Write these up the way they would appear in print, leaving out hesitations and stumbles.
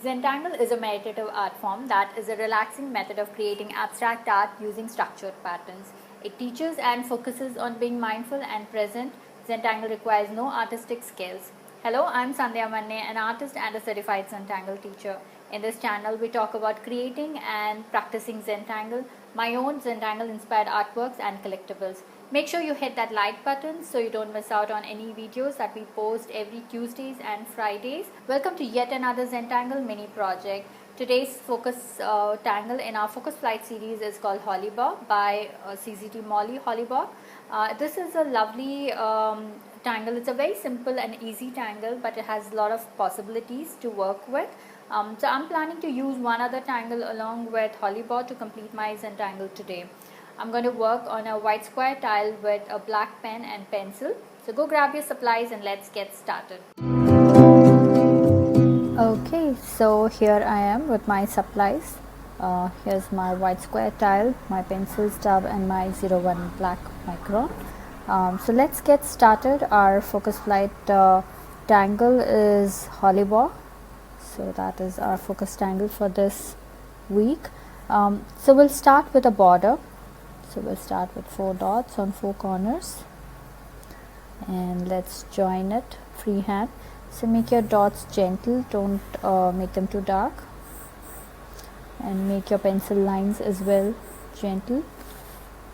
Zentangle is a meditative art form that is a relaxing method of creating abstract art using structured patterns. It teaches and focuses on being mindful and present. Zentangle requires no artistic skills. Hello, I'm SANDHYA MANNE, an artist and a certified Zentangle teacher. In this channel, we talk about creating and practicing Zentangle, my own Zentangle inspired artworks and collectibles. Make sure you hit that like button so you don't miss out on any videos that we post every Tuesdays and Fridays. Welcome to yet another Zentangle Mini Project. Today's focus tangle in our Focus Flight series is called HOLLIBAUGH by CZT HOLLIBAUGH. This is a lovely tangle. It's a very simple and easy tangle, but it has a lot of possibilities to work with. So I'm planning to use one other tangle along with HOLLIBAUGH to complete my Zentangle today. I'm going to work on a white square tile with a black pen and pencil. So go grab your supplies and let's get started. Okay, so here I am with my supplies. Here's my white square tile, my pencil stub and my 01 black micron. So let's get started. Our Focus Flight tangle is HOLLIBAUGH. So that is our focus tangle for this week. So we'll start with a border. So we'll start with 4 dots on 4 corners and let's join it freehand. So make your dots gentle, don't make them too dark, and make your pencil lines as well gentle.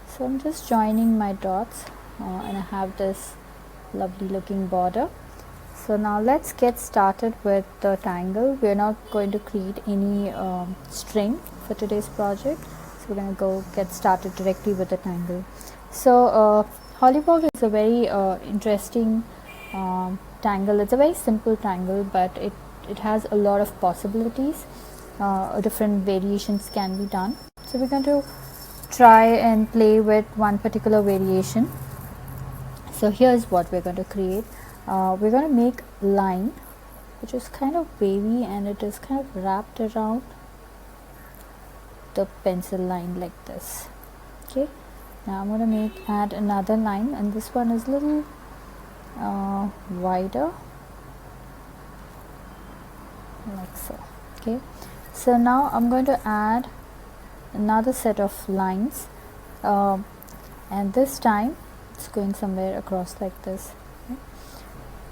So I'm just joining my dots and I have this lovely looking border. So now let's get started with the tangle. We're not going to create any string for today's project. So we're going to go get started directly with the tangle. So HOLLIBAUGH is a very interesting tangle. It's a very simple tangle, but it has a lot of possibilities. Different variations can be done. So we're going to try and play with one particular variation. So here's what we're going to create. We're going to make a line which is kind of wavy and it is kind of wrapped around the pencil line like this. Okay, now I'm going to add another line, and this one is a little wider like so. Okay, so now I'm going to add another set of lines, and this time it's going somewhere across like this. Okay.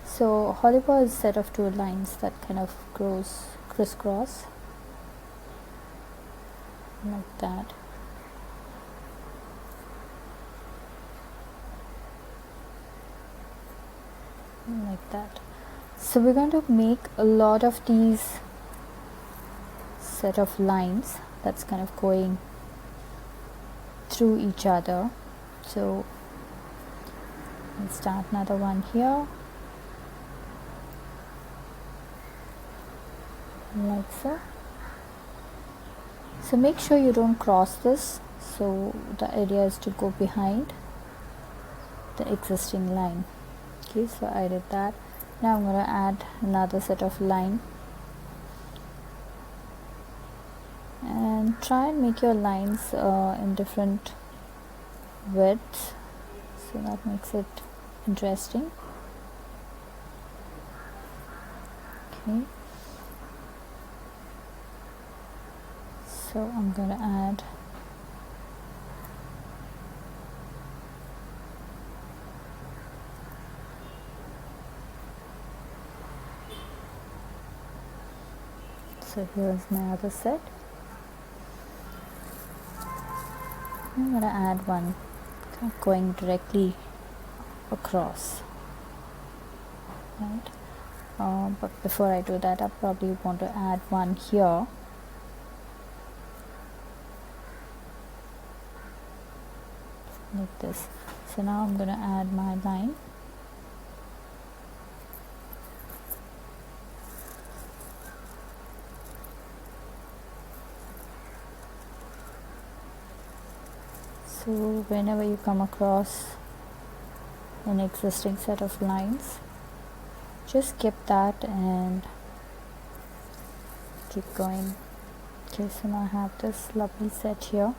So HOLLIBAUGH is a set of 2 lines that kind of goes crisscross like that. Like that. So we're going to make a lot of these set of lines that's kind of going through each other. So let's start another one here like so. So make sure you don't cross this. So the idea is to go behind the existing line. Okay, so I did that. Now I'm going to add another set of line and try and make your lines in different widths, so that makes it interesting. Okay, so I'm going to add so here's my other set. I'm going to add one kind of going directly across, right? But before I do that, I probably want to add one here. Like this. So now I'm going to add my line. So whenever you come across an existing set of lines, just skip that and keep going. Okay, so now I have this lovely set here.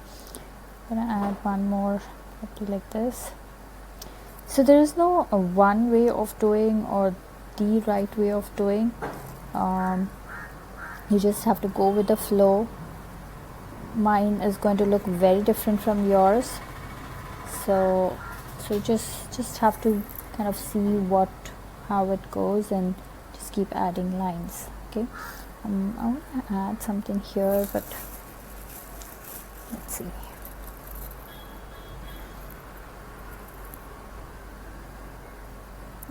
I'm going to add one more like this. So there is no one way of doing or the right way of doing. You just have to go with the flow. Mine is going to look very different from yours, so just have to kind of see how it goes and just keep adding lines. Okay, I want to add something here, but let's see.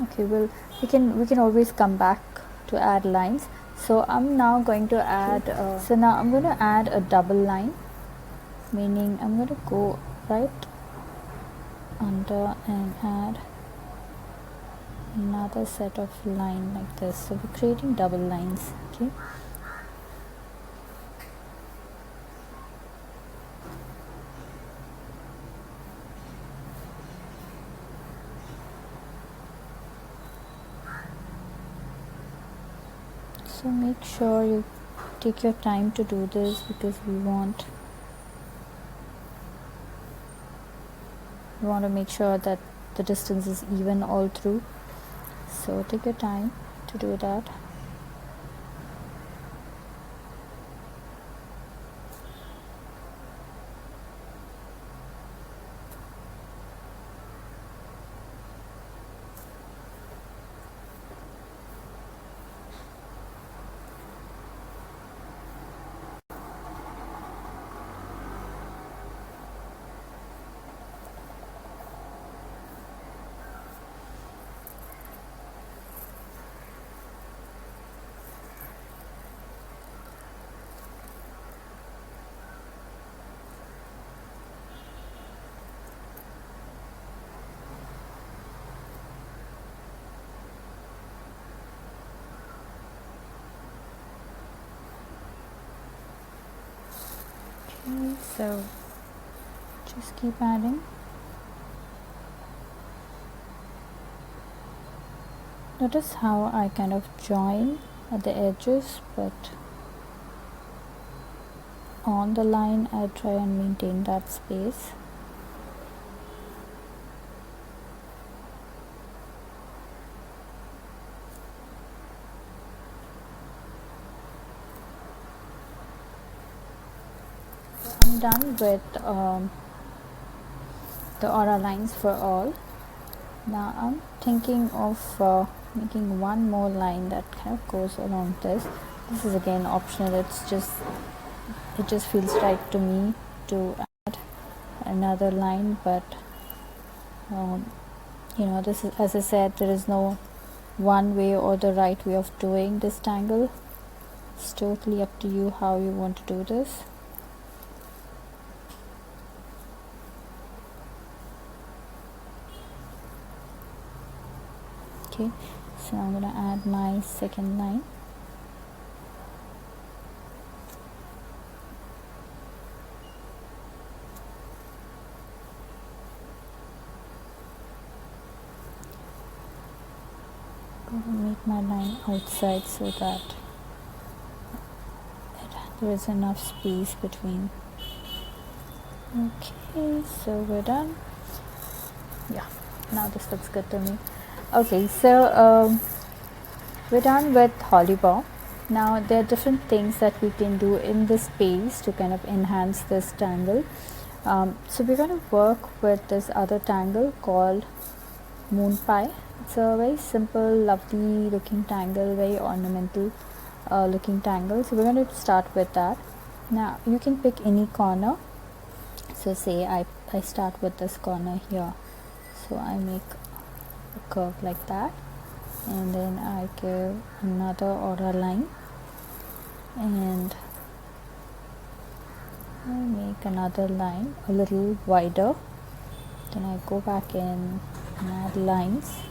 Okay, well, we can always come back to add lines. So I'm now going to add so now I'm going to add a double line, meaning I'm going to go right under and add another set of line like this. So we're creating double lines. Okay, so make sure you take your time to do this, because we want to make sure that the distance is even all through. So take your time to do that. Okay, so just keep adding. Notice how I kind of join at the edges, but on the line I try and maintain that space. I'm done with the aura lines for all. Now I'm thinking of making one more line that kind of goes along this. This is again optional, it just feels right to me to add another line, but you know, this is, as I said, there is no one way or the right way of doing this tangle. It's totally up to you how you want to do this. Okay, so I'm going to add my second line. I'm going to make my line outside so that there is enough space between. Okay, so we're done. Yeah, now this looks good to me. Okay, so we're done with HOLLIBAUGH. Now there are different things that we can do in this space to kind of enhance this tangle. So we're going to work with this other tangle called Moon Pie. It's a very simple, lovely looking tangle, very ornamental looking tangle. So we're going to start with that. Now you can pick any corner. So say I start with this corner here. So I make a curve like that, and then I give another aura line, and I make another line a little wider. Then I go back in and add lines,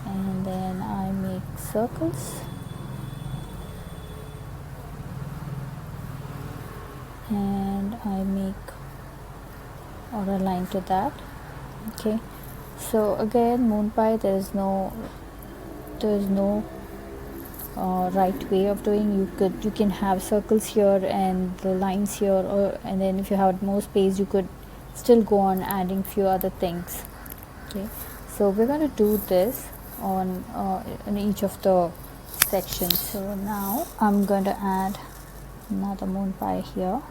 and then I make circles, and I make aura line to that. Okay, so again, Moon Pie, there is no right way of doing. You can have circles here and the lines here, and then if you have more space, you could still go on adding few other things. Okay, so we're going to do this on in each of the section. So now I'm going to add another moon pie here.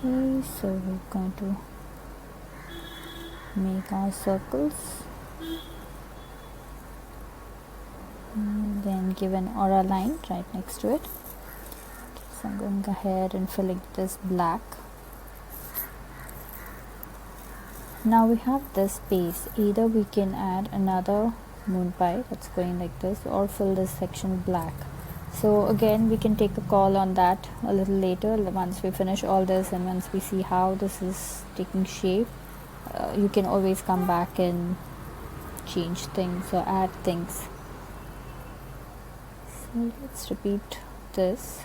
Okay, so we're going to make our circles and then give an aura line right next to it. So I'm going ahead and filling this black. Now we have this space. Either we can add another moon pie that's going like this, or fill this section black. So again, we can take a call on that a little later once we finish all this, and once we see how this is taking shape. You can always come back and change things or add things. So let's repeat this.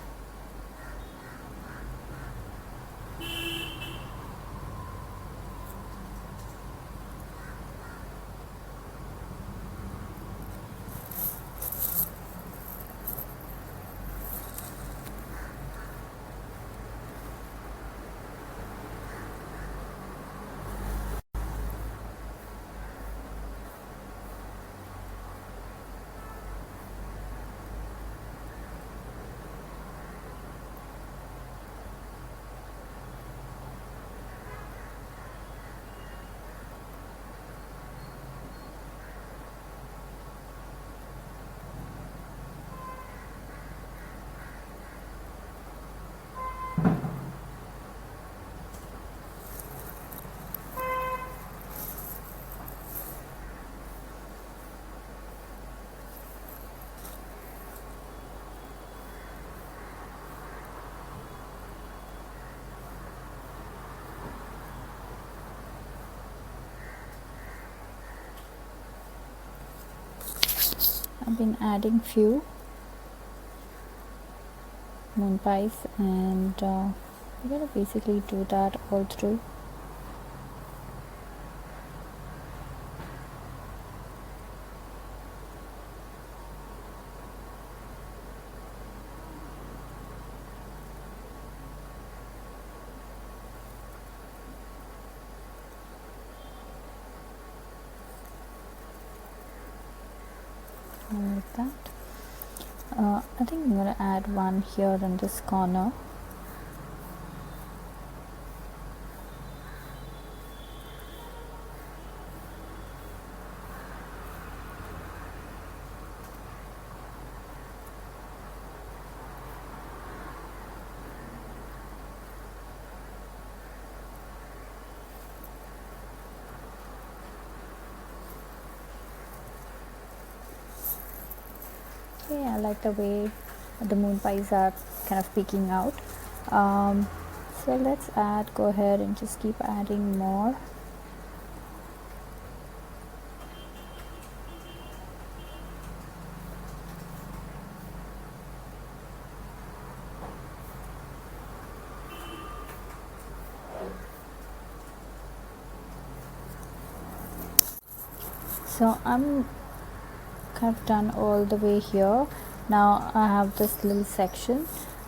I've been adding few moon pies, and we're going to basically do that all through. Like that. I think I'm going to add one here in this corner. Okay, I like the way the moon pies are kind of peeking out. So let's go ahead and just keep adding more. So I'm kind of done all the way here. Now I have this little section,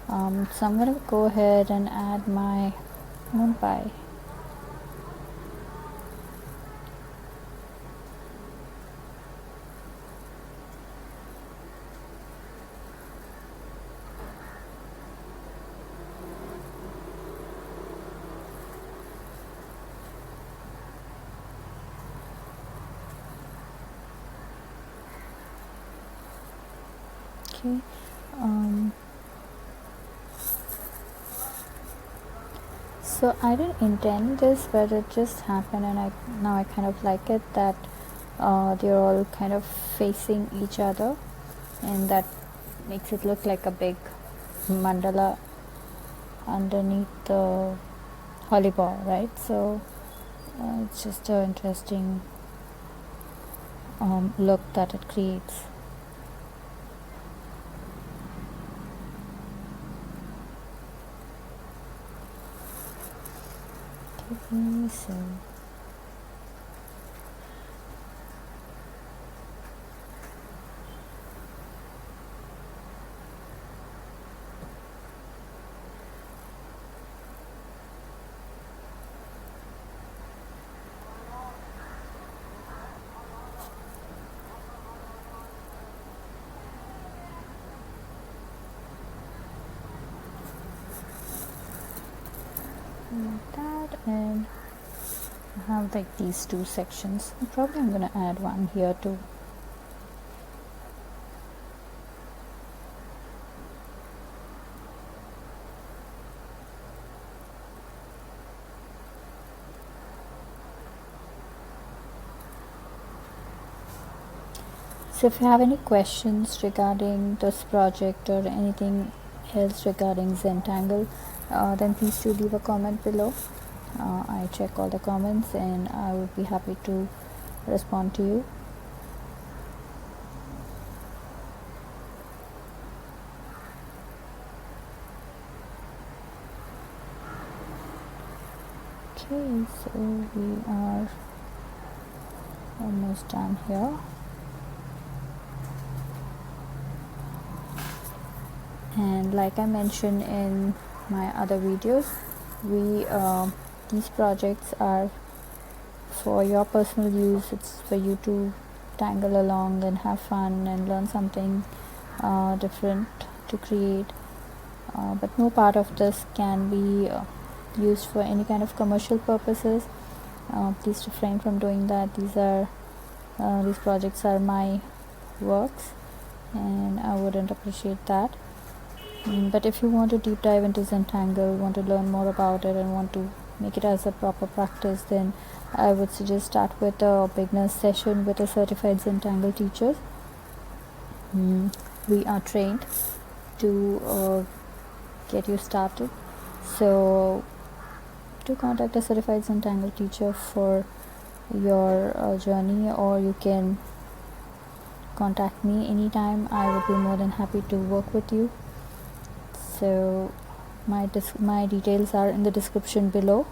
so I'm going to go ahead and add my moon pie. Okay. So I didn't intend this, but it just happened, and now I kind of like it that they're all kind of facing each other, and that makes it look like a big mandala underneath the HOLLIBAUGH, right? So it's just an interesting look that it creates. So like that, and I have like these two sections. Probably I'm gonna add one here too. So if you have any questions regarding this project or anything else regarding Zentangle, then please do leave a comment below. I check all the comments and I would be happy to respond to you. Okay, so we are almost done here. And like I mentioned in my other videos, these projects are for your personal use. It's for you to tangle along and have fun and learn something different to create, but no part of this can be used for any kind of commercial purposes. Please refrain from doing that. These projects are my works and I wouldn't appreciate that. But if you want to deep dive into Zentangle, want to learn more about it and want to make it as a proper practice, then I would suggest start with a beginner's session with a certified Zentangle teacher. We are trained to get you started, so do contact a certified Zentangle teacher for your journey, or you can contact me anytime. I would be more than happy to work with you. So my details are in the description below,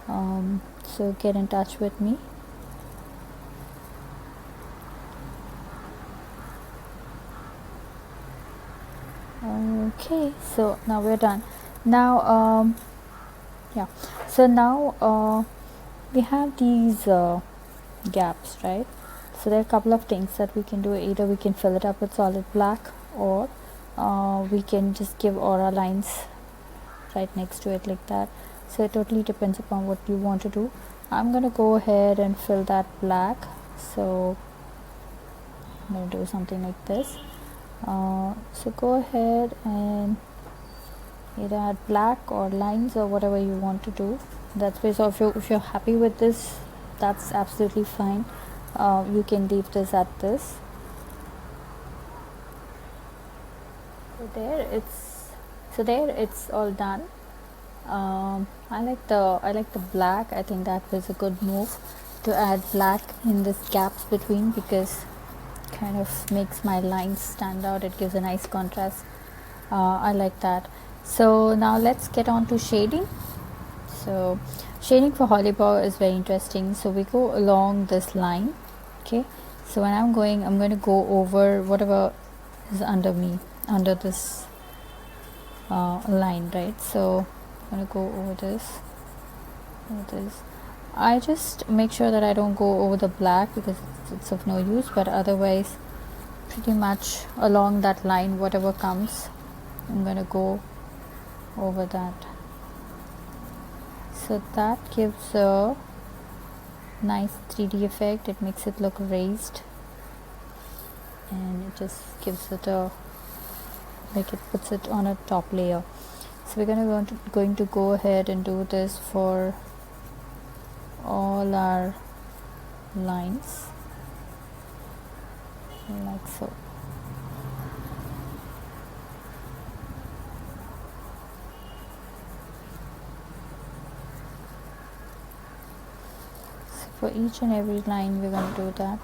so get in touch with me. Okay, so now we're done. Now yeah, so now we have these gaps, right? So there are a couple of things that we can do. Either we can fill it up with solid black, or we can just give aura lines right next to it like that. So it totally depends upon what you want to do. I'm gonna go ahead and fill that black, so I'm gonna do something like this. So go ahead and either add black or lines or whatever you want to do. That's way. So if you're happy with this, that's absolutely fine. You can leave this at this. So there it's all done. I like the black. I think that was a good move to add black in this gaps between, because it kind of makes my lines stand out. It gives a nice contrast. I like that. So now let's get on to shading. So shading for HOLLIBAUGH is very interesting. So we go along this line. Okay, so when I'm going to go over whatever is under this line, right? So I'm going to go over this. I just make sure that I don't go over the black, because it's of no use, but otherwise pretty much along that line, whatever comes, I'm going to go over that. So that gives a nice 3D effect. It makes it look raised, and it just gives it a, like, it puts it on a top layer. So we're going to go ahead and do this for all our lines, like so. So for each and every line we're going to do that.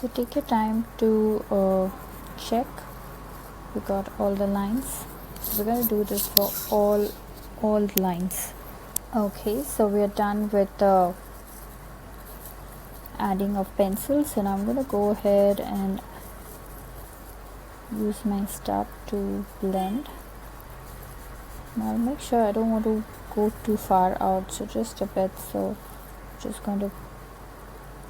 So take your time to check we got all the lines. So we're going to do this for all lines. Okay, so we are done with the adding of pencils, and I'm going to go ahead and use my stub to blend. Now I'll make sure I don't want to go too far out, so just a bit. So just going to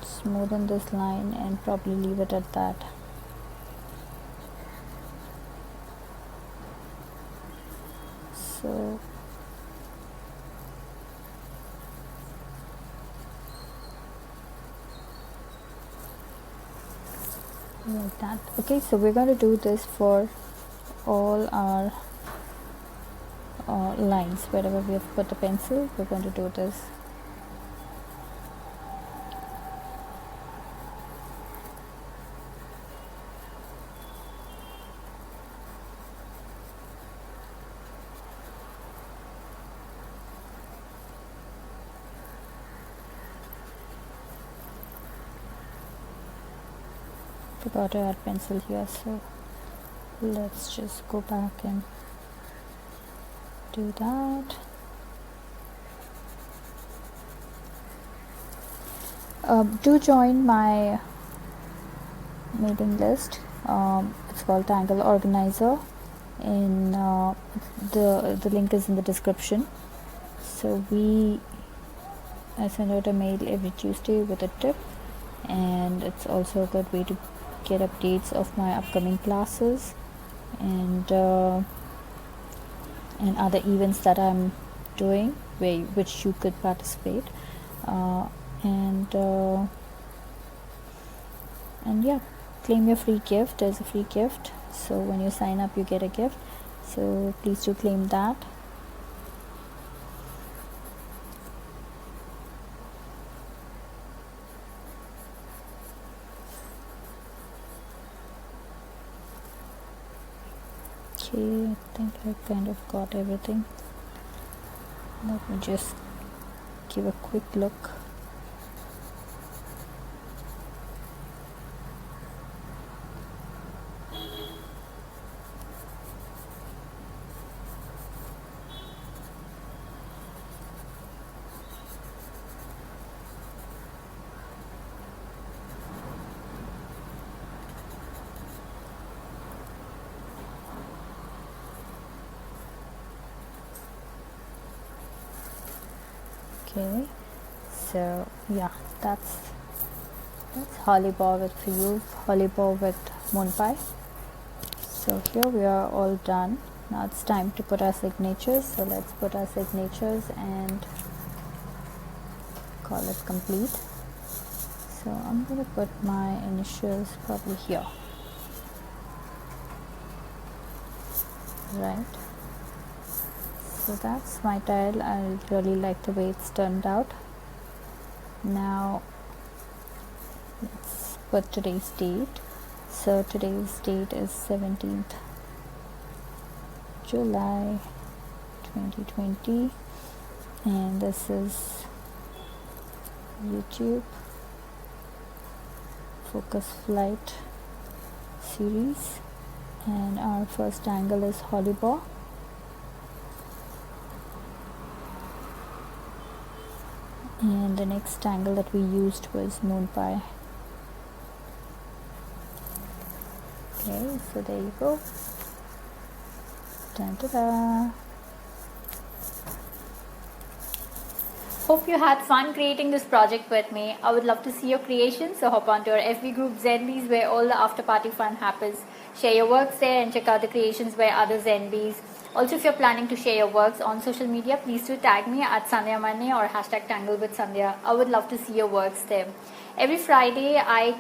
smoothen this line and probably leave it at that. So like that. Okay, so we're going to do this for all our lines. Wherever we have put the pencil, we're going to do this. Forgot to add pencil here, so let's just go back and do that. Do join my mailing list. It's called Tangle Organizer, and the link is in the description. So I send out a mail every Tuesday with a tip, and it's also a good way to get updates of my upcoming classes and other events that I'm doing which you could participate, and yeah, claim your free gift. There's a free gift, so when you sign up you get a gift, so please do claim that. Okay, I think I kind of got everything. Let me just give a quick look. Okay, so yeah, that's HOLLIBAUGH for you, HOLLIBAUGH with moon pie. So here we are all done. Now it's time to put our signatures, so let's put our signatures and call it complete. So I'm going to put my initials probably here, right? So that's my tile. I really like the way it's turned out. Now let's put today's date. So today's date is 17th July 2020, and this is YouTube Focus Flight series, and our first angle is HOLLIBAUGH. And the next angle that we used was moon pie. Okay, so there you go. Ta-da! Hope you had fun creating this project with me. I would love to see your creations, so hop onto our FB group ZenBeez, where all the after party fun happens. Share your works there and check out the creations by other ZenBeez. Also, if you're planning to share your works on social media, please do tag me at SANDHYA MANNE or hashtag Tangle with Sandhya. I would love to see your works there. Every Friday, I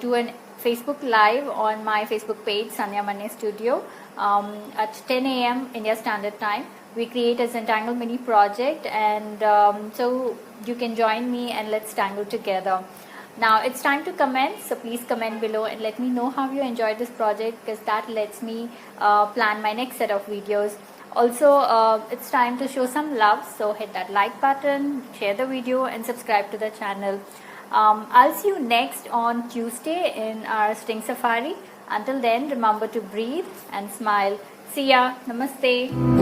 do a Facebook Live on my Facebook page, SANDHYA MANNE Studio, at 10 a.m. India Standard Time. We create a Zentangle Mini Project, and so you can join me and let's tangle together. Now it's time to comment, so please comment below and let me know how you enjoyed this project, because that lets me plan my next set of videos. Also, it's time to show some love, so hit that like button, share the video and subscribe to the channel. I'll see you next on Tuesday in our Sting Safari. Until then, remember to breathe and smile. See ya. Namaste.